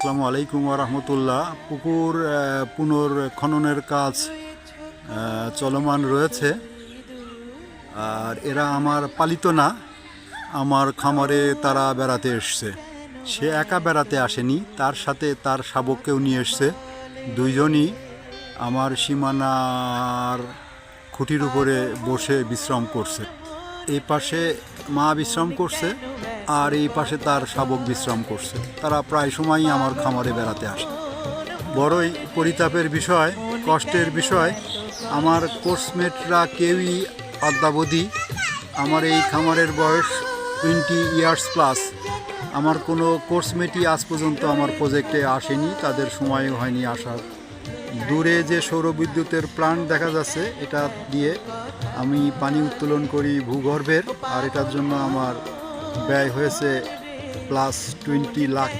আসসালামু আলাইকুম ওয়া রাহমাতুল্লাহ। পুকুর পুনর্খননের কাজ চলমান রয়েছে। আর এরা আমার পালিত না, আমার খামারে তারা বেড়াতে এসছে। সে একা বেড়াতে আসেনি, তার সাথে তার শাবককেও নিয়ে এসছে। দুইজনই আমার সীমানার খুঁটির উপরে বসে বিশ্রাম করছে। এই পাশে মা বিশ্রাম করছে আর এই পাশে তার শাবক বিশ্রাম করছে। তারা প্রায় সময়ই আমার খামারে বেড়াতে আসে। বড়ই পরিতাপের বিষয়, কষ্টের বিষয়, আমার কোর্সমেটরা কেউই অদ্যাবধি, আমার এই খামারের বয়স 20 ইয়ার্স প্লাস, আমার কোনো কোর্সমেটই আজ পর্যন্ত আমার প্রজেক্টে আসেনি, তাদের সময়ও হয়নি আসার। দূরে যে সৌরবিদ্যুতের প্ল্যান্ট দেখা যাচ্ছে, এটা দিয়ে আমি পানি উত্তোলন করি ভূগর্ভের, আর এটার জন্য আমার ব্যয় হয়েছে +20 লাখ।